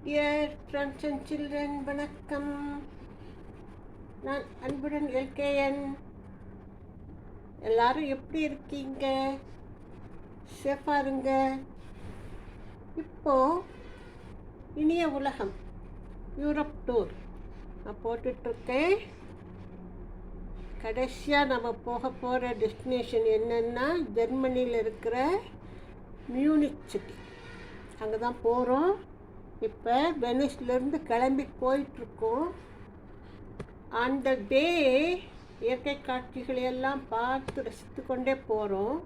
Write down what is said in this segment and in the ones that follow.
Dear friends and children, வணக்கம். நான் அன்புடன் எல்கேஎன். எல்லாரும் எப்படி இருக்கீங்க? சேஃபாக இருங்க. இப்போது இனிய உலகம் யூரோப் டூர் நான் போட்டுட்ருக்கேன். கடைசியாக நம்ம போக போகிற டெஸ்டினேஷன் என்னென்னா ஜெர்மனியில் இருக்கிற மியூனிக் சிட்டி. அங்கே தான் போகிறோம். இப்போ வெனிஸ்லேருந்து கிளம்பி போயிட்டுருக்கோம். அந்த டே இயற்கை காட்சிகளையெல்லாம் பார்த்து ரசித்து கொண்டே போகிறோம்.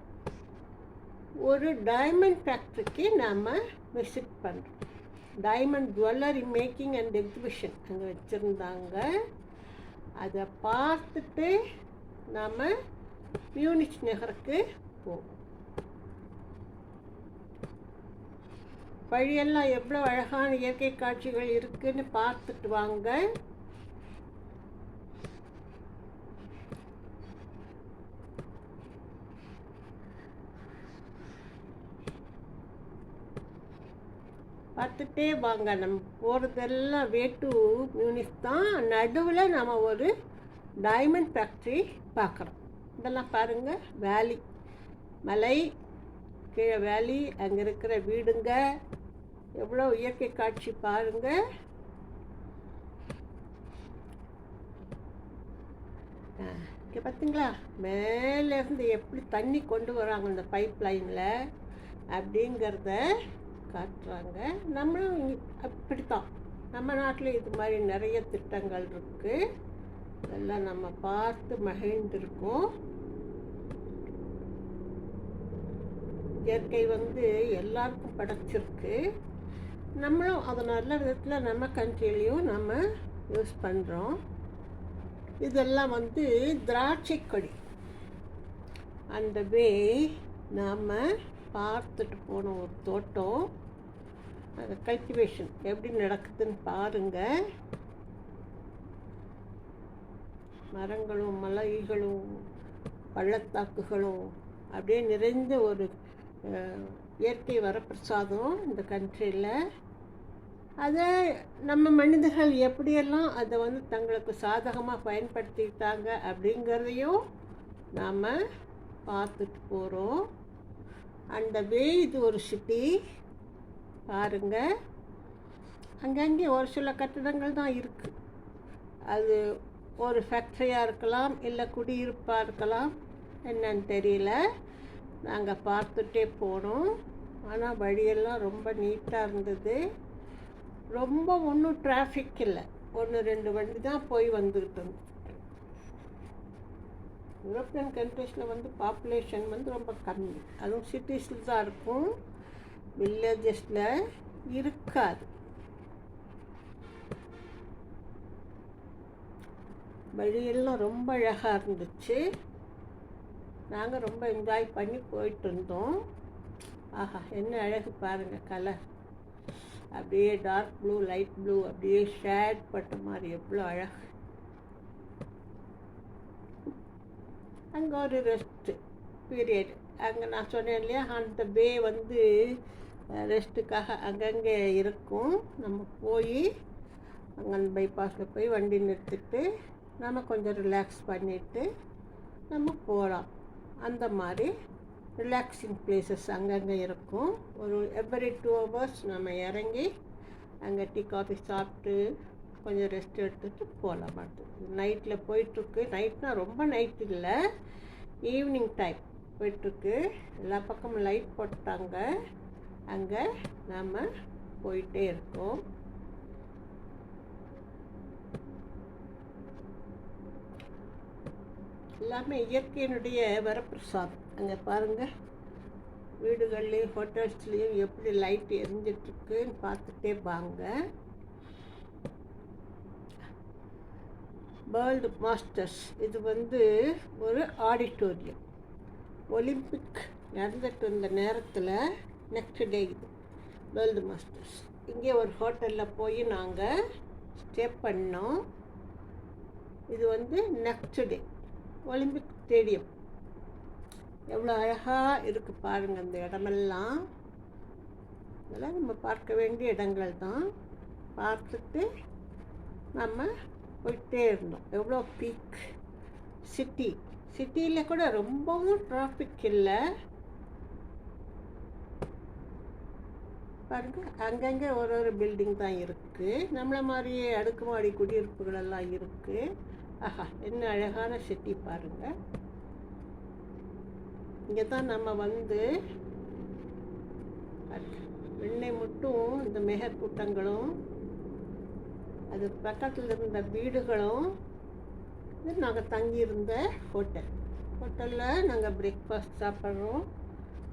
ஒரு டைமண்ட் ஃபேக்ட்ரிக்கு நாம் விசிட் பண்ணுறோம். Diamond jewellery making and exhibition அங்கே வச்சுருந்தாங்க. அதை பார்த்துட்டு நாம் மியூனிச் நகருக்கு போவோம். வழியெல்லாம் எவ்வளோ அழகான இயற்கை காட்சிகள் இருக்குதுன்னு பார்த்துட்டு வாங்க. பார்த்துட்டே வாங்க. நம்ம போகிறதெல்லாம் வே டு மியூனிக் தான். நடுவில் நம்ம ஒரு டைமண்ட் ஃபேக்ட்ரி பார்க்குறோம். இதெல்லாம் பாருங்கள், வேலி, மலை, கீழே வேலி, அங்கே இருக்கிற வீடுங்க, எவ்வளோ இயற்கை காட்சி பாருங்கள். இங்கே பார்த்தீங்களா, மேலேருந்து எப்படி தண்ணி கொண்டு வராங்க இந்த பைப் லைனில் அப்படிங்கிறத காட்டுறாங்க. நம்மளும் அப்படித்தான், நம்ம நாட்டில் இது மாதிரி நிறைய திட்டங்கள் இருக்குது. இதெல்லாம் நம்ம பார்த்து மகிழ்ந்திருக்கோம். இயற்கை எல்லாருக்கும் படைச்சிருக்கு. நம்மளும் அதை நல்ல விதத்தில் நம்ம கண்ட்ரிலையும் நம்ம யூஸ் பண்ணுறோம். இதெல்லாம் திராட்சை கொடி. அந்த வே நாம் பார்த்துட்டு போனோம். ஒரு தோட்டம், அந்த கல்டிவேஷன் எப்படி நடக்குதுன்னு பாருங்கள். மரங்களும் மலைகளும் பள்ளத்தாக்குகளும் அப்படியே நிறைந்த ஒரு இயற்கை வரப்பிரசாதம் இந்த கண்ட்ரியில். அதை நம்ம மனிதர்கள் எப்படியெல்லாம் அதை தங்களுக்கு சாதகமாக பயன்படுத்திக்கிட்டாங்க அப்படிங்கிறதையும் நாம் பார்த்துட்டு போகிறோம். அந்த வே இது ஒரு சிட்டி பாருங்கள். அங்கங்கே ஒரு சில கட்டிடங்கள் தான் இருக்குது. அது ஒரு ஃபேக்ட்ரியாக இருக்கலாம், இல்லை குடியிருப்பாக இருக்கலாம், என்னன்னு தெரியல. நாங்கள் பார்த்துட்டே போனோம். ஆனால் வழியெல்லாம் ரொம்ப நீட்டாக இருந்தது. ரொம்ப ஒன்றும் டிராஃபிக் இல்லை. 1-2 வண்டி தான் போய் வந்துக்கிட்டு இருந்தது. யூரோப்பியன் கண்ட்ரீஸில் பாப்புலேஷன் ரொம்ப கம்மி. அதுவும் சிட்டிஸில் தான் இருக்கும், வில்லேஜஸில் இருக்காது. வழியெல்லாம் ரொம்ப அழகாக இருந்துச்சு. நாங்கள் ரொம்ப என்ஜாய் பண்ணி போயிட்டு இருந்தோம். ஆஹா, என்ன அழகு பாருங்கள். கலர் அப்படியே டார்க் ப்ளூ, லைட் ப்ளூ, அப்படியே ஷேட் பட்ட மாதிரி எவ்வளோ அழகு. அங்கே ஒரு ரெஸ்ட்டு பீரியட். அங்கே நான் சொன்னேன் இல்லையா, அந்த பே ரெஸ்ட்டுக்காக அங்கங்கே இருக்கும். நம்ம போய் அங்கே அந்த பைபாஸில் போய் வண்டி நிறுத்திட்டு நம்ம கொஞ்சம் ரிலாக்ஸ் பண்ணிவிட்டு நம்ம போகலாம். அந்த மாதிரி ரிலாக்ஸிங் பிளேசஸ் அங்கங்கே இருக்கும். ஒரு எவ்ரி 2 hours நம்ம இறங்கி அங்கே டீ காஃபி சாப்பிட்டு கொஞ்சம் ரெஸ்ட் எடுத்துகிட்டு போகலாம். அடுத்து நைட்டில் போயிட்டுருக்கு. நைட்னால் ரொம்ப நைட் இல்லை, ஈவினிங் டைம் போயிட்டுருக்கு. எல்லா பக்கமும் லைட் போட்டாங்க. அங்கே நாம் போயிட்டே இருக்கோம். எல்லாமே இயற்கையினுடைய வரப்பிரசாதம். அங்கே பாருங்கள், வீடுகள்லேயும் ஹோட்டல்ஸ்லேயும் எப்படி லைட் எரிஞ்சிட்ருக்குன்னு பார்த்துட்டே வாங்க. வேர்ல்டு மாஸ்டர்ஸ் இது ஒரு ஆடிட்டோரியம். ஒலிம்பிக் நடந்துட்டு இருந்த நேரத்தில் நெக்ஸ்ட் டே இது வேர்ல்டு மாஸ்டர்ஸ். இங்கே ஒரு ஹோட்டலில் போய் நாங்கள் ஸ்டே பண்ணோம். இது நெக்ஸ்ட் டே ஒலிம்பிக் ஸ்டேடியம். எவ்வளோ அழகாக இருக்குது பாருங்கள் அந்த இடமெல்லாம். இதெல்லாம் நம்ம பார்க்க வேண்டிய இடங்கள் தான். பார்த்துட்டு நம்ம போயிட்டே இருந்தோம். எவ்வளோ பீக் சிட்டியில் கூட ரொம்பவும் டிராஃபிக் இல்லை. பாருங்கள், அங்கங்கே ஒரு பில்டிங் தான் இருக்குது. நம்மளை மாதிரியே அடுக்குமாடி குடியிருப்புகள் எல்லாம் இருக்குது. ஆஹா, என்ன அழகான சிட்டி பாருங்கள். இங்கே தான் நம்ம வந்து வெண்ணெய் மட்டும் இந்த மேகக்கூட்டங்களும் அது பக்கத்தில் இருந்த வீடுகளும் இது நாங்கள் தங்கியிருந்த ஹோட்டலில் நாங்கள் பிரேக்ஃபாஸ்ட் சாப்பிட்றோம்.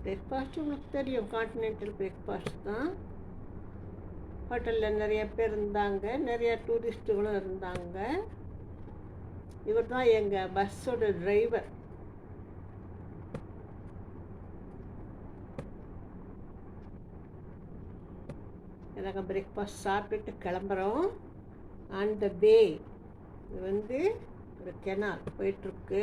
பிரேக்ஃபாஸ்ட் உங்களுக்கு தெரியும், கான்டினென்டல் பிரேக்ஃபாஸ்ட் தான். ஹோட்டலில் நிறைய பேர் இருந்தாங்க, நிறைய டூரிஸ்ட்டுகளும் இருந்தாங்க. இவர் தான் எங்கள் பஸ்ஸோட டிரைவர். நாங்கள் பிரேக்ஃபாஸ்ட் சாப்பிட்டு கிளம்புறோம். அந்த பே இது வந்து ஒரு கெனால் போயிட்டுருக்கு.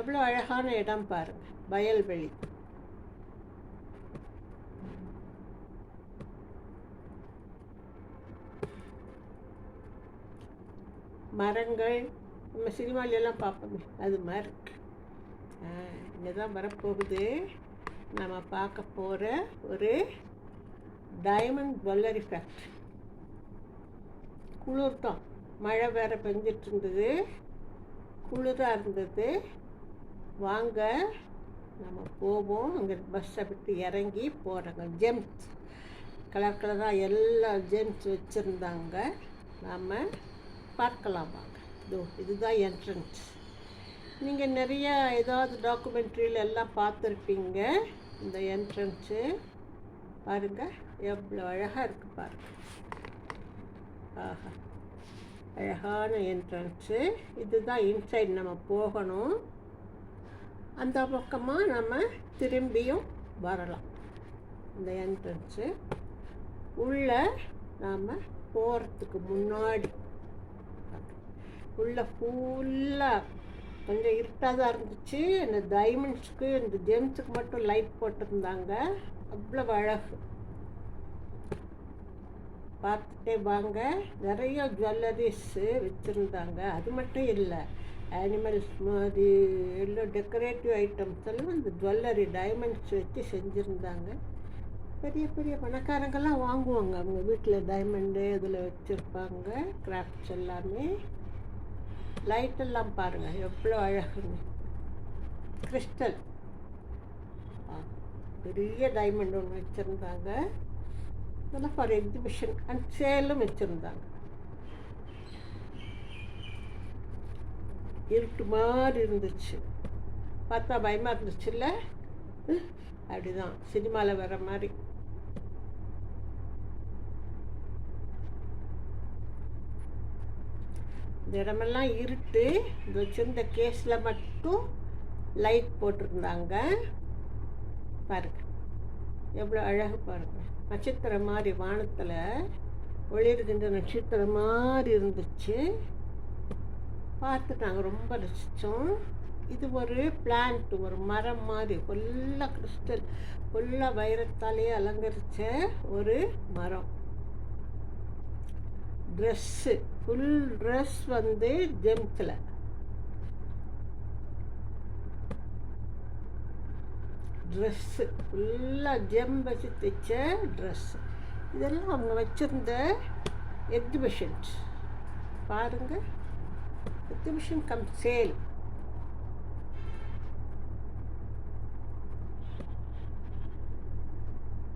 எவ்வளோ அழகான இடம் பாருங்கள், வயல்வெளி. மரங்கள் நம்ம சினிமாலெல்லாம் பார்ப்போமே அது மாதிரி இருக்கு. இங்கே தான் வரப்போகுது நம்ம பார்க்க போகிற ஒரு டைமண்ட் ஜுவல்லரி ஃபேக்ட்ரி. குளிர் தான், மழை வேறு பெஞ்சிட்டு இருந்தது, குளிராக இருந்தது. வாங்க நம்ம போவோம். அங்கே பஸ்ஸை விட்டு இறங்கி போகிறாங்க. ஜெம்ஸ் கலர் கலராக எல்லா ஜெம்ஸ் வச்சுருந்தாங்க. நாம் பார்க்கலாம் வாங்க. இதுதான் என்ட்ரன்ஸ். நீங்கள் நிறையா ஏதாவது டாக்குமெண்ட்ரியில் எல்லாம் பார்த்துருப்பீங்க. இந்த என்ட்ரன்ஸு பாருங்கள், எவ்வளோ அழகாக இருக்குது பாருங்கள். ஆஹா, அழகான என்ட்ரன்ஸு. இதுதான் இன்சைட் நம்ம போகணும். அந்த பக்கமாக நம்ம திரும்பியும் வரலாம். இந்த என்ட்ரன்ஸு உள்ளே நாம் போகிறதுக்கு முன்னாடி உள்ளே ஃபுல்லாக கொஞ்சம் இருட்டாக தான் இருந்துச்சு. இந்த டைமண்ட்ஸுக்கு இந்த ஜெம்ஸுக்கு மட்டும் லைட் போட்டிருந்தாங்க. அவ்வளோ அழகு. பார்த்துட்டே வாங்க. நிறைய ஜுவல்லரிஸு வச்சுருந்தாங்க. அது மட்டும் இல்லை, அனிமல்ஸ் மாதிரி எல்லாம் டெக்கரேட்டிவ் ஐட்டம்ஸ் எல்லாம் இந்த ஜுவல்லரி டைமண்ட்ஸ் வச்சு செஞ்சுருந்தாங்க. பெரிய பெரிய பணக்காரங்கெல்லாம் வாங்குவாங்க. அவங்க வீட்டில் டைமண்டு இதில் வச்சுருப்பாங்க. கிராஃப்ட்ஸ் எல்லாமே. லைட்டெல்லாம் பாருங்கள் எவ்வளோ அழகுங்க. கிறிஸ்டல் பெரிய டைமண்ட் ஒன்று வச்சுருந்தாங்க. இதெல்லாம் ஃபார் எக்ஸிபிஷன் அண்ட் சேலும் வச்சுருந்தாங்க. இருட்டு மாதிரி இருந்துச்சு, பார்த்தா பயமாக இருந்துச்சுல்ல. அப்படிதான் சினிமாவில் வர மாதிரி. இந்த இடமெல்லாம் இருட்டு. இந்த வச்சுருந்த கேஸில் மட்டும் லைட் போட்டிருந்தாங்க. பாருங்கள் எவ்வளோ அழகு பாருங்கள். நட்சத்திரம் மாதிரி வானத்தில் ஒளிர்கின்ற நட்சத்திரம் மாதிரி இருந்துச்சு. பார்த்து நாங்கள் ரொம்ப ரசித்தோம். இது ஒரு பிளான்ட், ஒரு மரம் மாதிரி ஃபுல்லாக கிறிஸ்டல், ஃபுல்லாக வைரத்தாலேயே அலங்கரித்த ஒரு மரம். ட்ரெஸ்ஸு, ஃபுல் ட்ரெஸ் வந்து ஜெம்ஸில். ட்ரெஸ்ஸு ஃபுல்லாக ஜெம் வச்சு தைச்ச ட்ரெஸ்ஸு. இதெல்லாம் அவங்க வச்சுருந்த எக்ஸிபிஷன்ஸ் பாருங்கள். Exhibition cum sale.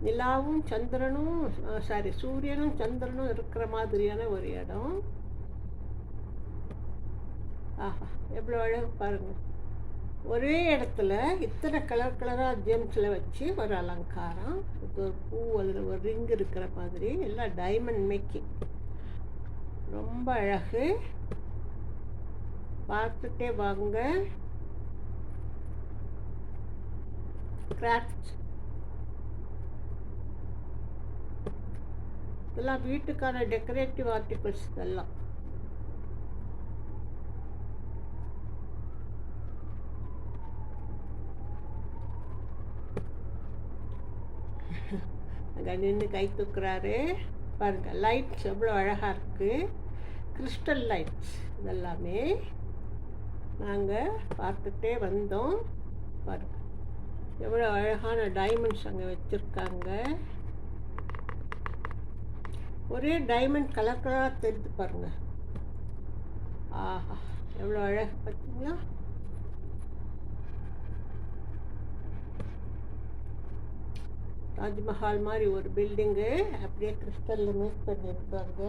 நிலாவும் சந்திரனும் சூரியனும் சந்திரனும் இருக்கிற மாதிரியான ஒரு இடம். ஆஹா, எவ்வளோ அழகு பாருங்கள். ஒரே இடத்துல இத்தனை கலர் கலராக ஜெம்ஸில் வச்சு ஒரு அலங்காரம். ஒரு பூ, அதில் ஒரு ரிங் இருக்கிற மாதிரி, எல்லாம் டைமண்ட் மேக்கிங். ரொம்ப அழகு. பார்த்துட்டே வாங்க. கிராஃப்ட்ஸ் இதெல்லாம் வீட்டுக்கான டெக்கரேட்டிவ் ஆர்டிகிள்ஸ். இதெல்லாம் அங்கே நின்று கை தூக்குறாரு பாருங்கள். லைட்ஸ் எவ்வளோ அழகாக இருக்குது, கிறிஸ்டல் லைட்ஸ். இதெல்லாமே நாங்கள் பார்த்துட்டே வந்தோம். பாருங்கள் எவ்வளோ அழகான டைமண்ட்ஸ் அங்கே வச்சுருக்காங்க. ஒரே டைமண்ட் கலர் கலராக தெரிஞ்சு பாருங்கள். ஆஹா எவ்வளோ அழகு பார்த்தீங்களா. தாஜ்மஹால் மாதிரி ஒரு பில்டிங்கு அப்படியே கிறிஸ்டலில் மேக் பண்ணியிருக்காங்க.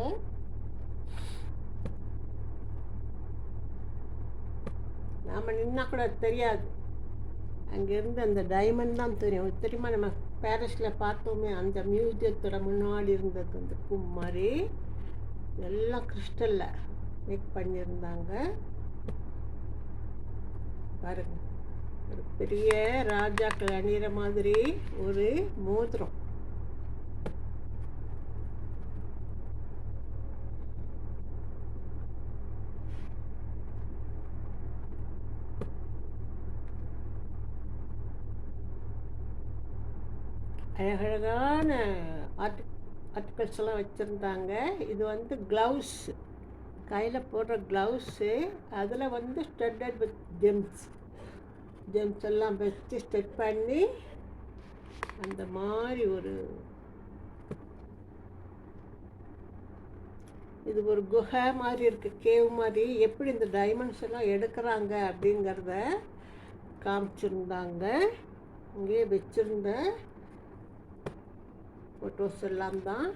நாம் நின்னா கூட தெரியாது, அங்கேருந்து அந்த டைமண்ட் தான் தெரியும். தெரியுமா, நம்ம பாரிஸில் பார்த்தோமே அந்த மியூசியத்தோட முன்னாடி இருந்தது அந்த கும் மாதிரி எல்லாம் கிறிஸ்டலில் மேக் பண்ணியிருந்தாங்க. பாருங்கள், ஒரு பெரிய ராஜாக்கள் அணிகிற மாதிரி ஒரு மோதிரம். அழகழகான ஆர்டிகல்ஸ் எல்லாம் வச்சுருந்தாங்க. இது வந்து க்ளவுஸ், கையில் போடுற க்ளவுஸு. அதில் வந்து ஸ்டட்டட் வித் ஜெம்ஸ் எல்லாம் வச்சு ஸ்டெட் பண்ணி அந்த மாதிரி ஒரு இது ஒரு குகை மாதிரி இருக்குது, கேவ் மாதிரி. எப்படி இந்த டைமண்ட்ஸ் எல்லாம் எடுக்கிறாங்க அப்படிங்கிறத காமிச்சிருந்தாங்க. இங்கே வச்சுருந்த ஃபோட்டோஸ் எல்லாம் தான்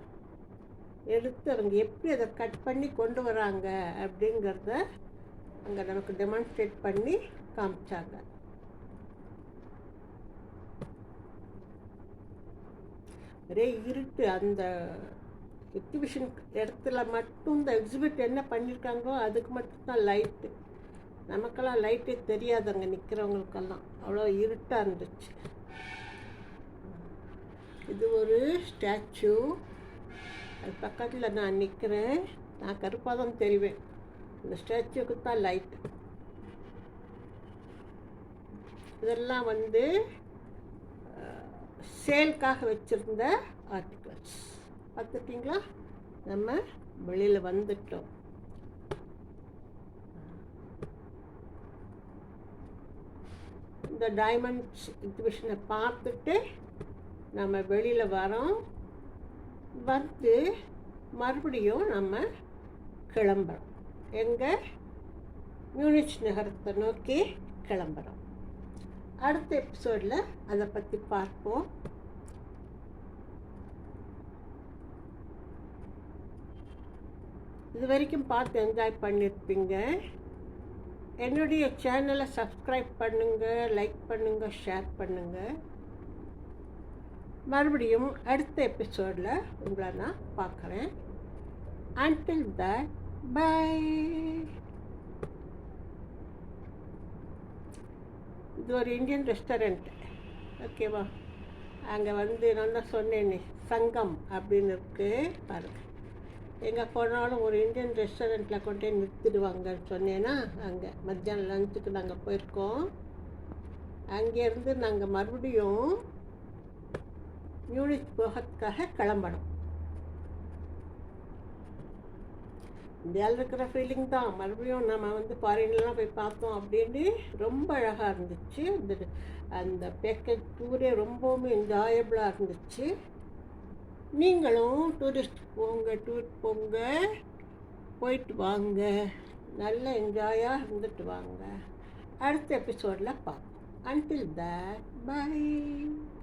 எடுத்து அவங்க எப்படி அதை கட் பண்ணி கொண்டு வராங்க அப்படிங்கிறத அங்கே நமக்கு டெமான்ஸ்ட்ரேட் பண்ணி காமிச்சாங்க. ஒரே இருட்டு. அந்த எக்ஸிபிஷன் இடத்துல மட்டும் இந்த எக்ஸிபிட் என்ன பண்ணியிருக்காங்களோ அதுக்கு மட்டும்தான் லைட்டு. நமக்கெல்லாம் லைட்டே தெரியாது, அங்கே நிற்கிறவங்களுக்கெல்லாம் அவ்வளோ இருட்டாக இருந்துச்சு. இது ஒரு ஸ்டாச்சு, அது பக்கத்தில் நான் நிற்கிறேன். நான் கருப்பாக தான் தெரிவேன். இந்த ஸ்டாச்சுக்கு தான் லைட்டு. இதெல்லாம் வந்து சேல்காக வச்சுருந்த ஆர்டிகல்ஸ். பார்த்துட்டிங்களா, நம்ம வெளியில் வந்துட்டோம். இந்த டைமண்ட்ஸ் எக்ஸிபிஷனை பார்த்துட்டு நம்ம வெளியில் வரோம். வந்து மறுபடியும் நம்ம கிளம்புறோம். எங்கே? மியூனிச் நகரத்தை நோக்கி கிளம்புறோம். அடுத்த எபிசோடில் அதை பற்றி பார்ப்போம். இது வரைக்கும் பார்த்து என்ஜாய் பண்ணியிருப்பீங்க. என்னுடைய சேனலை சப்ஸ்கிரைப் பண்ணுங்கள், லைக் பண்ணுங்கள், ஷேர் பண்ணுங்கள். மறுபடியும் அடுத்த எபிசோடில் உங்களை நான் பார்க்குறேன். Until that, bye. இது ஒரு இந்தியன் ரெஸ்டாரண்ட், ஓகேவா? அங்கே வந்து நான் தான் சொன்னேனே சங்கம் அப்படின்னு இருக்குது பாருங்கள். எங்கே போனாலும் ஒரு இந்தியன் ரெஸ்டாரண்ட்டில் கொண்டு போய் நிறுத்திடுவாங்கன்னு சொன்னேன்னா, அங்கே மத்தியானம் லஞ்சுக்கு நாங்கள் போயிருக்கோம். அங்கேருந்து நாங்கள் மறுபடியும் மியூனிச் போகிறதுக்காக கிளம்பணும். இந்தியாவில் இருக்கிற ஃபீலிங் தான். மறுபடியும் நம்ம வந்து ஃபாரின்லாம் போய் பார்த்தோம் அப்படின்னு ரொம்ப அழகாக இருந்துச்சு. அந்த பேக்கேஜ் டூரே ரொம்பவுமே என்ஜாயபிளாக இருந்துச்சு. நீங்களும் டூர் போங்க, போயிட்டு வாங்க, நல்ல என்ஜாயாக இருந்துட்டு வாங்க. அடுத்த எபிசோடில் பார்ப்போம். Until that, bye.